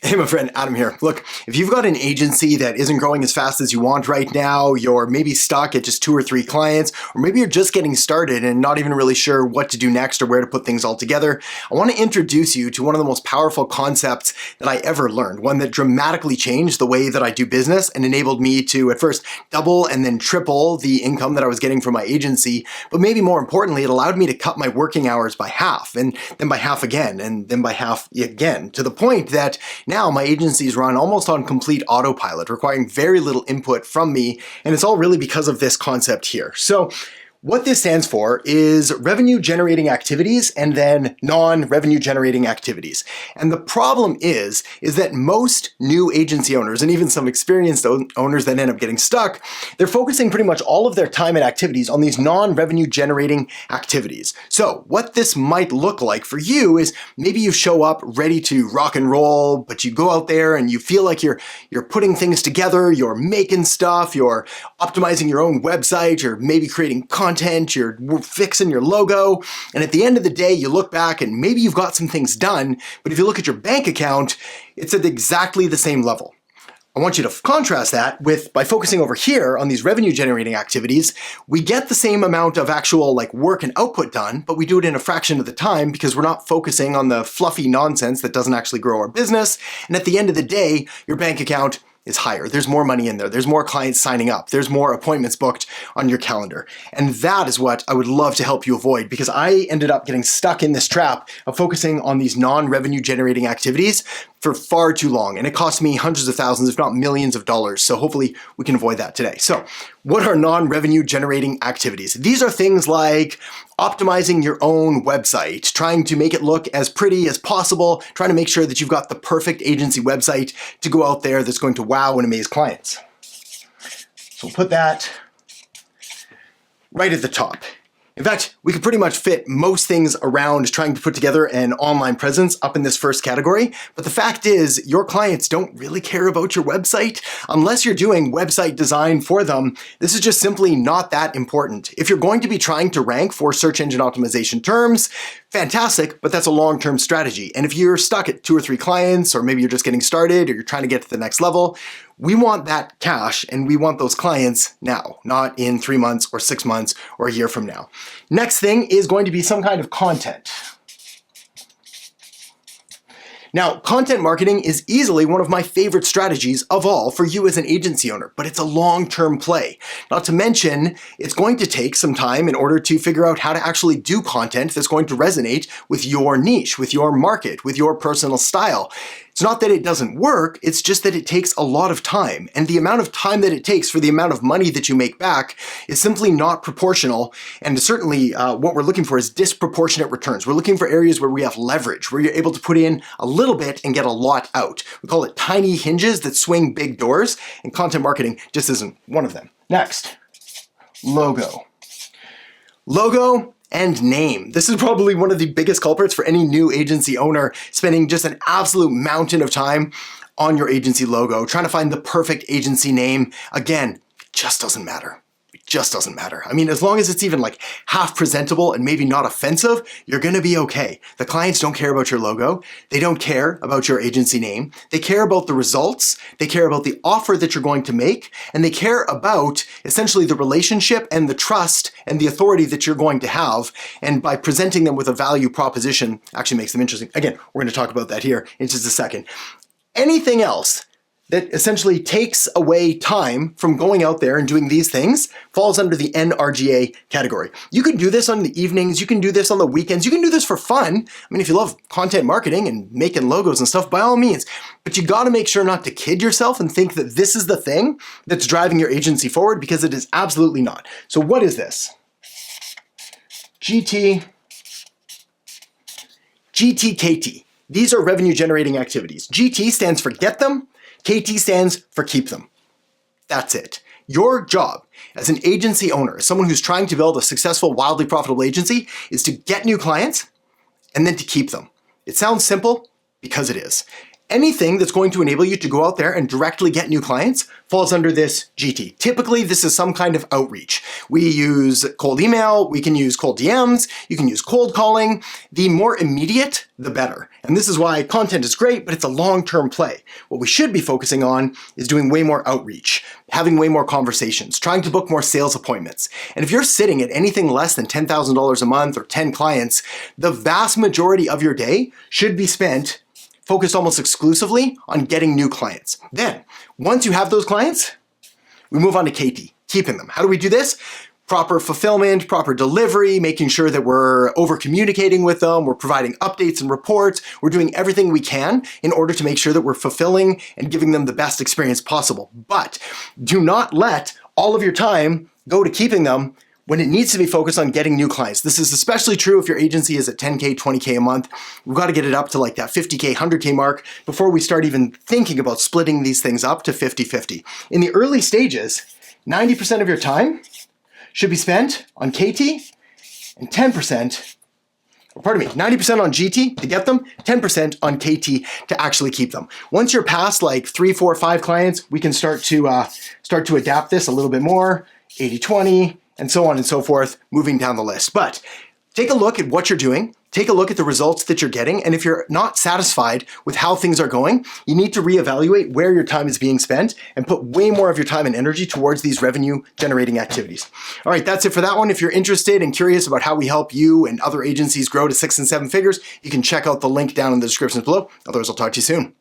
Hey, my friend, Adam here. Look, if you've got an agency that isn't growing as fast as you want right now, you're maybe stuck at just 2 or 3 clients, or maybe you're just getting started and not even really sure what to do next or where to put things all together, I want to introduce you to one of the most powerful concepts that I ever learned, one that dramatically changed the way that I do business and enabled me to, at first, double and then triple the income that I was getting from my agency. But maybe more importantly, it allowed me to cut my working hours by half, and then by half again, and then by half again, to the point that now my agencies run almost on complete autopilot, requiring very little input from me, and it's all really because of this concept here. So what this stands for is revenue generating activities and then non-revenue generating activities. And the problem is that most new agency owners and even some experienced owners that end up getting stuck, they're focusing pretty much all of their time and activities on these non-revenue generating activities. So what this might look like for you is maybe you show up ready to rock and roll, but you go out there and you feel like you're putting things together, you're making stuff, you're optimizing your own website, you're maybe creating content, you're fixing your logo, and at the end of the day, you look back and maybe you've got some things done, but if you look at your bank account, it's at exactly the same level. I want you to contrast that with, by focusing over here on these revenue generating activities, we get the same amount of actual work and output done, but we do it in a fraction of the time because we're not focusing on the fluffy nonsense that doesn't actually grow our business. And at the end of the day, your bank account is higher. There's more money in there. There's more clients signing up. There's more appointments booked on your calendar. And that is what I would love to help you avoid, because I ended up getting stuck in this trap of focusing on these non-revenue generating activities for far too long. And it cost me hundreds of thousands, if not millions of dollars. So hopefully we can avoid that today. So what are non-revenue generating activities? These are things like optimizing your own website, trying to make it look as pretty as possible, trying to make sure that you've got the perfect agency website to go out there that's going to wow and amaze clients. So we'll put that right at the top. In fact, we could pretty much fit most things around trying to put together an online presence up in this first category. But the fact is, your clients don't really care about your website. Unless you're doing website design for them, this is just simply not that important. If you're going to be trying to rank for search engine optimization terms, fantastic, but that's a long-term strategy. And if you're stuck at 2 or 3 clients, or maybe you're just getting started, or you're trying to get to the next level, we want that cash and we want those clients now, not in 3 months or 6 months or a year from now. Next thing is going to be some kind of content. Now, content marketing is easily one of my favorite strategies of all for you as an agency owner, but it's a long-term play. Not to mention, it's going to take some time in order to figure out how to actually do content that's going to resonate with your niche, with your market, with your personal style. It's not that it doesn't work, it's just that it takes a lot of time. And the amount of time that it takes for the amount of money that you make back is simply not proportional. And certainly what we're looking for is disproportionate returns. We're looking for areas where we have leverage, where you're able to put in a little bit and get a lot out. We call it tiny hinges that swing big doors, and content marketing just isn't one of them. Next, logo. Logo and name. This is probably one of the biggest culprits for any new agency owner, spending just an absolute mountain of time on your agency logo, trying to find the perfect agency name. Again, it just doesn't matter. It just doesn't matter. I mean, as long as it's even half presentable and maybe not offensive, you're gonna be okay. The clients don't care about your logo. They don't care about your agency name. They care about the results. They care about the offer that you're going to make. And they care about essentially the relationship and the trust and the authority that you're going to have. And by presenting them with a value proposition actually makes them interesting. Again, we're gonna talk about that here in just a second. Anything else that essentially takes away time from going out there and doing these things falls under the NRGA category. You can do this on the evenings, you can do this on the weekends, you can do this for fun. I mean, if you love content marketing and making logos and stuff, by all means, but you gotta make sure not to kid yourself and think that this is the thing that's driving your agency forward, because it is absolutely not. So what is this? GTKT. These are revenue generating activities. GT stands for get them, KT stands for keep them. That's it. Your job as an agency owner, as someone who's trying to build a successful, wildly profitable agency, is to get new clients and then to keep them. It sounds simple because it is. Anything that's going to enable you to go out there and directly get new clients falls under this GT. Typically, this is some kind of outreach. We use cold email, we can use cold DMs, you can use cold calling. The more immediate, the better. And this is why content is great, but it's a long-term play. What we should be focusing on is doing way more outreach, having way more conversations, trying to book more sales appointments. And if you're sitting at anything less than $10,000 a month or 10 clients, the vast majority of your day should be spent focused almost exclusively on getting new clients. Then, once you have those clients, we move on to KT, keeping them. How do we do this? Proper fulfillment, proper delivery, making sure that we're over communicating with them, we're providing updates and reports, we're doing everything we can in order to make sure that we're fulfilling and giving them the best experience possible. But do not let all of your time go to keeping them when it needs to be focused on getting new clients. This is especially true if your agency is at 10K, 20K a month. We've got to get it up to like that 50K, 100K mark before we start even thinking about splitting these things up to 50-50. In the early stages, 90% of your time should be spent on KT and 90% on GT to get them, 10% on KT to actually keep them. Once you're past like 3, 4, 5 clients, we can start to adapt this a little bit more, 80-20, and so on and so forth, moving down the list. But take a look at what you're doing, take a look at the results that you're getting, and if you're not satisfied with how things are going, you need to reevaluate where your time is being spent and put way more of your time and energy towards these revenue generating activities. All right, that's it for that one. If you're interested and curious about how we help you and other agencies grow to 6 and 7 figures, you can check out the link down in the description below. Otherwise, I'll talk to you soon.